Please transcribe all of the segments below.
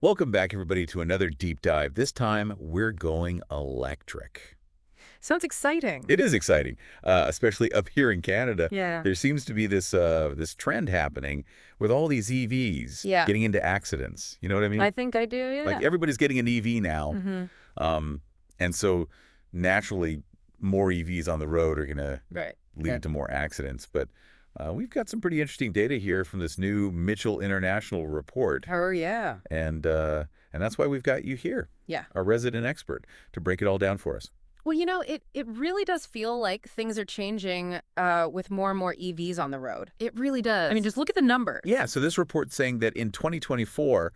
Welcome back, everybody, to another deep dive. This time, we're going electric. Sounds exciting. It is exciting, especially up here in Canada. Yeah. There seems to be this trend happening with all these EVs Yeah. getting into accidents. You know what I mean? I think I do, yeah. Like everybody's getting an EV now, and so naturally, more EVs on the road are going to Right. lead to more accidents. But we've got some pretty interesting data here from this new Mitchell International report. Oh, yeah. And that's why we've got you here, Yeah. our resident expert, to break it all down for us. Well, it really does feel like things are changing with more and more EVs on the road. It really does. I mean, just look at the numbers. Yeah, so this report's saying that in 2024,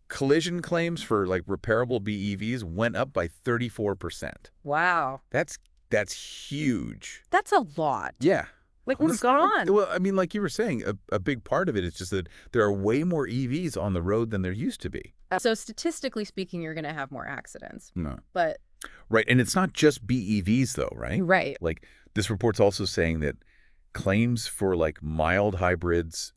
collision claims for like repairable BEVs went up by 34%. Wow. That's huge. That's a lot. Yeah. Like, what's going on? Well, I mean, like you were saying, a big part of it is just that there are way more EVs on the road than there used to be. So statistically speaking, you're going to have more accidents. No. But Right, and it's not just BEVs though, right? right. Like this report's also saying that claims for like mild hybrids,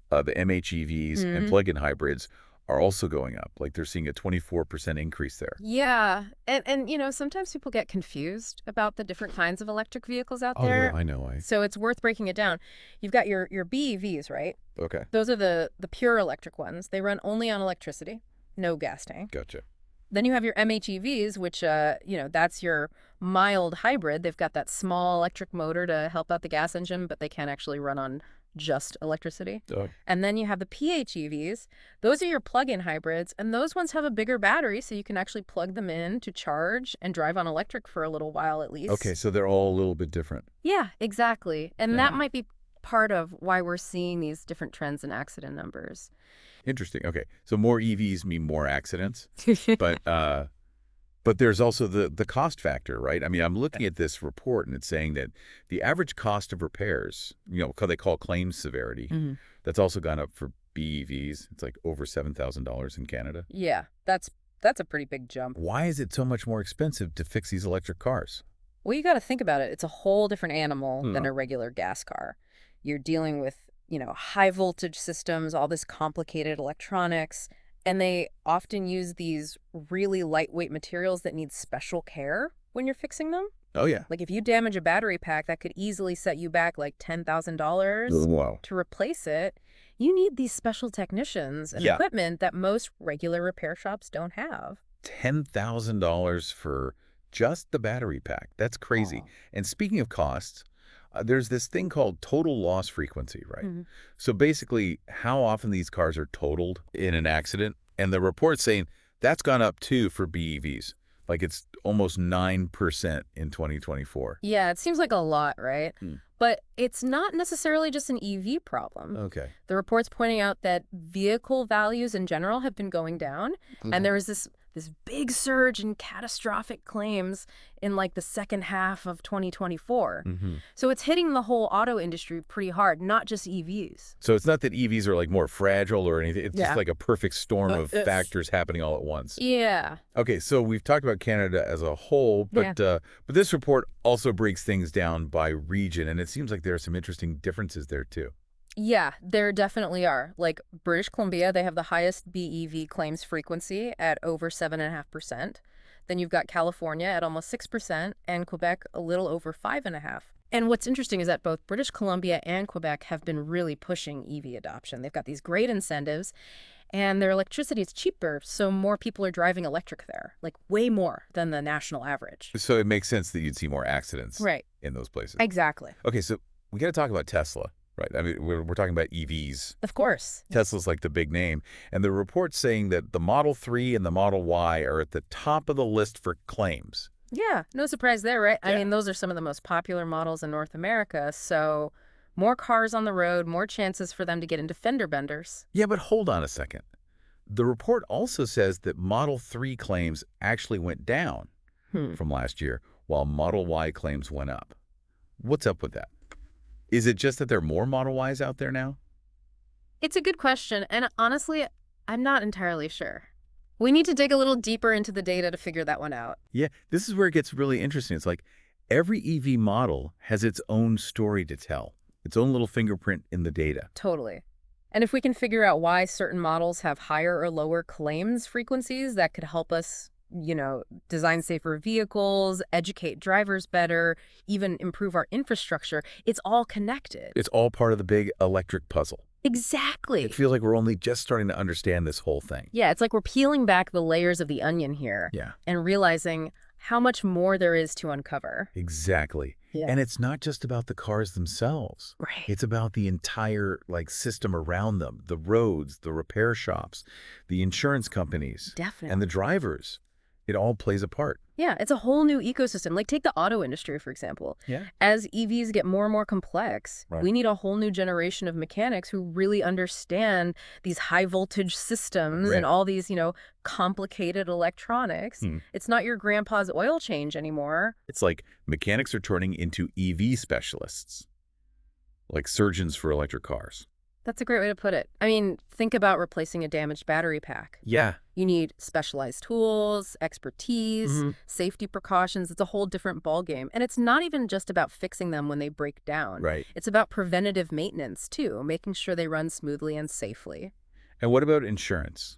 the MHEVs and plug-in hybrids are also going up. Like they're seeing a 24% increase there. Yeah. And sometimes people get confused about the different kinds of electric vehicles out there. I know. So it's worth breaking it down. You've got your BEVs, right? Okay. Those are the pure electric ones. They run only on electricity, no gas tank. Gotcha. Then you have your MHEVs, which, that's your mild hybrid. They've got that small electric motor to help out the gas engine, but they can't actually run on just electricity. And then you have the PHEVs. Those are your plug-in hybrids, and those ones have a bigger battery, so you can actually plug them in to charge and drive on electric for a little while at least. Okay, so they're all a little bit different. Yeah, exactly. And Yeah. that might be part of why we're seeing these different trends in accident numbers. Interesting. Okay, so more EVs mean more accidents, but there's also the cost factor, right? I mean, I'm looking at this report and it's saying that the average cost of repairs, they call claims severity, that's also gone up for BEVs. It's like over $7,000 in Canada. Yeah, that's a pretty big jump. Why is it so much more expensive to fix these electric cars? Well, you got to think about it. It's a whole different animal than a regular gas car. You're dealing with, high voltage systems, all this complicated electronics, and they often use these really lightweight materials that need special care when you're fixing them. Oh, yeah. Like if you damage a battery pack, that could easily set you back like $10,000 Wow. to replace it. You need these special technicians and equipment that most regular repair shops don't have. $10,000 for just the battery pack. That's crazy. Wow. And speaking of costs, there's this thing called total loss frequency, right? So basically, how often these cars are totaled in an accident. And the report's saying that's gone up too for BEVs. Like it's almost 9% in 2024. Yeah, it seems like a lot, right? But it's not necessarily just an EV problem. Okay. The report's pointing out that vehicle values in general have been going down. And there was this big surge in catastrophic claims in like the second half of 2024. So it's hitting the whole auto industry pretty hard, not just EVs. So it's not that EVs are like more fragile or anything. It's just like a perfect storm of factors happening all at once. Yeah. Okay, so we've talked about Canada as a whole, but this report also breaks things down by region, and it seems like there are some interesting differences there too. Yeah, there definitely are. Like British Columbia, they have the highest BEV claims frequency at over 7.5%. Then you've got California at almost 6% and Quebec a little over 5.5%. And what's interesting is that both British Columbia and Quebec have been really pushing EV adoption. They've got these great incentives and their electricity is cheaper, so more people are driving electric there, like way more than the national average. So it makes sense that you'd see more accidents in those places. Exactly. Okay, so we got to talk about Tesla. Right. I mean, we're talking about EVs. Of course. Tesla's like the big name. And the report's saying that the Model 3 and the Model Y are at the top of the list for claims. Yeah, no surprise there, right? Yeah. I mean, those are some of the most popular models in North America. So more cars on the road, more chances for them to get into fender benders. Yeah, but hold on a second. The report also says that Model 3 claims actually went down from last year, while Model Y claims went up. What's up with that? Is it just that there are more Model Ys out there now? It's a good question, and honestly, I'm not entirely sure. We need to dig a little deeper into the data to figure that one out. Yeah, this is where it gets really interesting. It's like every EV model has its own story to tell, its own little fingerprint in the data. Totally. And if we can figure out why certain models have higher or lower claims frequencies, that could help us, design safer vehicles, educate drivers better, even improve our infrastructure. It's all connected. It's all part of the big electric puzzle. Exactly. It feels like we're only just starting to understand this whole thing. Yeah, it's like we're peeling back the layers of the onion here. Yeah. And realizing how much more there is to uncover. Exactly. Yeah. And it's not just about the cars themselves. Right. It's about the entire system around them, the roads, the repair shops, the insurance companies, Definitely. and the drivers. It all plays a part. Yeah, it's a whole new ecosystem. Like take the auto industry, for example. Yeah. As EVs get more and more complex, Right. we need a whole new generation of mechanics who really understand these high voltage systems and all these, complicated electronics. It's not your grandpa's oil change anymore. It's like mechanics are turning into EV specialists, like surgeons for electric cars. That's a great way to put it. I mean, think about replacing a damaged battery pack. Yeah. You need specialized tools, expertise, safety precautions. It's a whole different ballgame. And it's not even just about fixing them when they break down. Right. It's about preventative maintenance, too, making sure they run smoothly and safely. And what about insurance?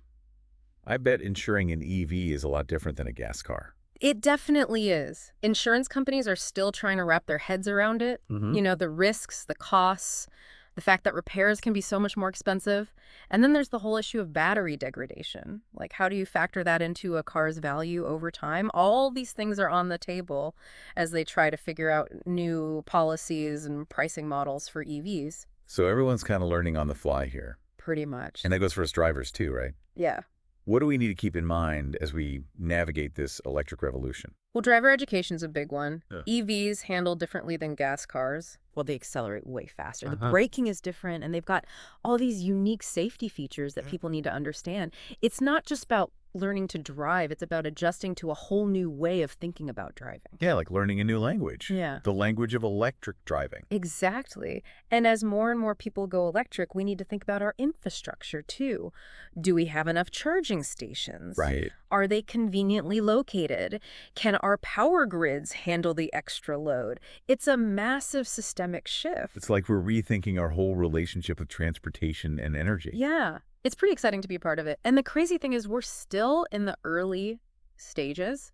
I bet insuring an EV is a lot different than a gas car. It definitely is. Insurance companies are still trying to wrap their heads around it. The risks, the costs, the fact that repairs can be so much more expensive. And then there's the whole issue of battery degradation. Like, how do you factor that into a car's value over time? All these things are on the table as they try to figure out new policies and pricing models for EVs. So everyone's kind of learning on the fly here. Pretty much. And that goes for us drivers too, right? Yeah. What do we need to keep in mind as we navigate this electric revolution? Well, driver education's a big one. Yeah. EVs handle differently than gas cars. Well, they accelerate way faster. The braking is different, and they've got all these unique safety features that people need to understand. It's not just about learning to drive. It's about adjusting to a whole new way of thinking about driving. Yeah, like learning a new language. Yeah. The language of electric driving. Exactly. And as more and more people go electric, we need to think about our infrastructure, too. Do we have enough charging stations? Right. Are they conveniently located? Can our power grids handle the extra load? It's a massive systemic shift. It's like we're rethinking our whole relationship with transportation and energy. Yeah. It's pretty exciting to be a part of it. And the crazy thing is we're still in the early stages.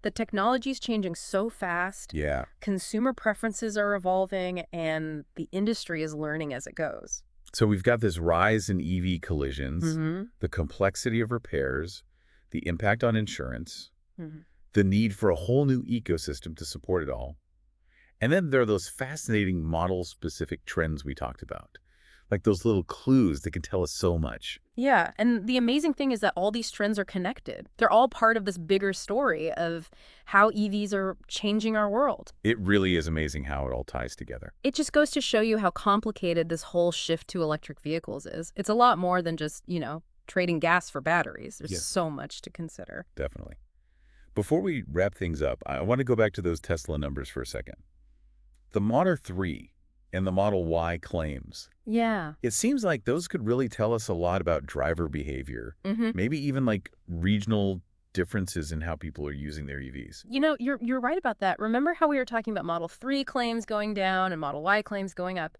The technology's changing so fast. Yeah. Consumer preferences are evolving, and the industry is learning as it goes. So we've got this rise in EV collisions, the complexity of repairs, the impact on insurance, the need for a whole new ecosystem to support it all. And then there are those fascinating model-specific trends we talked about, like those little clues that can tell us so much. Yeah, and the amazing thing is that all these trends are connected. They're all part of this bigger story of how EVs are changing our world. It really is amazing how it all ties together. It just goes to show you how complicated this whole shift to electric vehicles is. It's a lot more than just, trading gas for batteries. There's so much to consider. Definitely. Before we wrap things up, I want to go back to those Tesla numbers for a second. The Model 3 and the Model Y claims. Yeah. It seems like those could really tell us a lot about driver behavior, maybe even like regional differences in how people are using their EVs. You're right about that. Remember how we were talking about Model 3 claims going down and Model Y claims going up?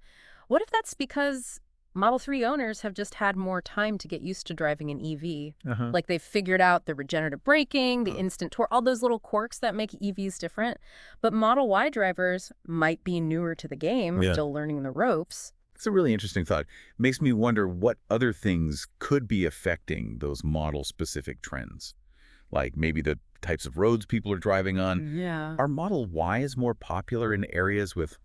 What if that's because Model 3 owners have just had more time to get used to driving an EV? Like they've figured out the regenerative braking, the instant torque, all those little quirks that make EVs different. But Model Y drivers might be newer to the game, still learning the ropes. It's a really interesting thought. Makes me wonder what other things could be affecting those model-specific trends. Like maybe the types of roads people are driving on. Yeah. Are Model Ys more popular in areas with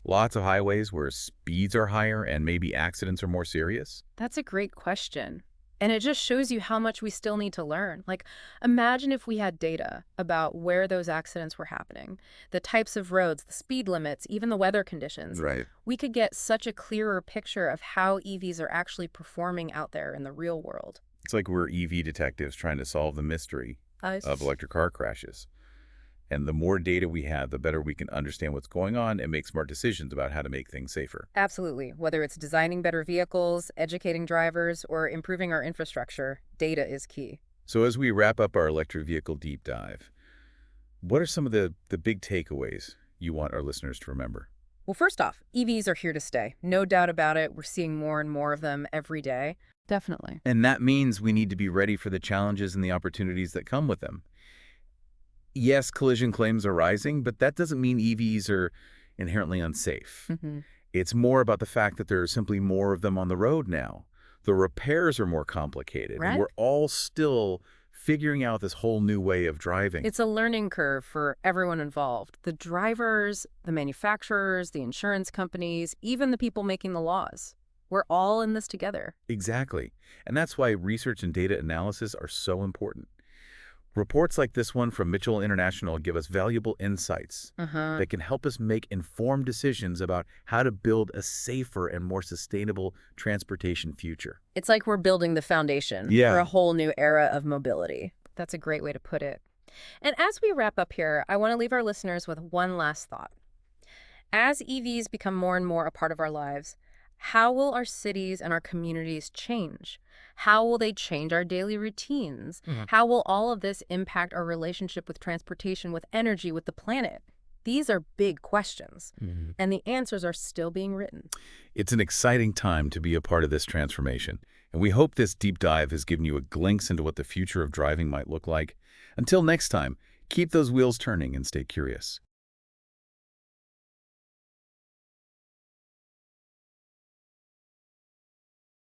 lots of highways where speeds are higher and maybe accidents are more serious? That's a great question. And it just shows you how much we still need to learn. Like, imagine if we had data about where those accidents were happening, the types of roads, the speed limits, even the weather conditions. Right. We could get such a clearer picture of how EVs are actually performing out there in the real world. It's like we're EV detectives trying to solve the mystery of electric car crashes. And the more data we have, the better we can understand what's going on and make smart decisions about how to make things safer. Absolutely. Whether it's designing better vehicles, educating drivers, or improving our infrastructure, data is key. So as we wrap up our electric vehicle deep dive, what are some of the big takeaways you want our listeners to remember? Well, first off, EVs are here to stay. No doubt about it. We're seeing more and more of them every day. Definitely. And that means we need to be ready for the challenges and the opportunities that come with them. Yes, collision claims are rising, but that doesn't mean EVs are inherently unsafe. Mm-hmm. It's more about the fact that there are simply more of them on the road now. The repairs are more complicated, Right. and we're all still figuring out this whole new way of driving. It's a learning curve for everyone involved. The drivers, the manufacturers, the insurance companies, even the people making the laws. We're all in this together. Exactly. And that's why research and data analysis are so important. Reports like this one from Mitchell International give us valuable insights that can help us make informed decisions about how to build a safer and more sustainable transportation future. It's like we're building the foundation for a whole new era of mobility. That's a great way to put it. And as we wrap up here, I want to leave our listeners with one last thought. As EVs become more and more a part of our lives, how will our cities and our communities change? How will they change our daily routines? How will all of this impact our relationship with transportation, with energy, with the planet? These are big questions, and the answers are still being written. It's an exciting time to be a part of this transformation, and we hope this deep dive has given you a glimpse into what the future of driving might look like. Until next time, keep those wheels turning and stay curious.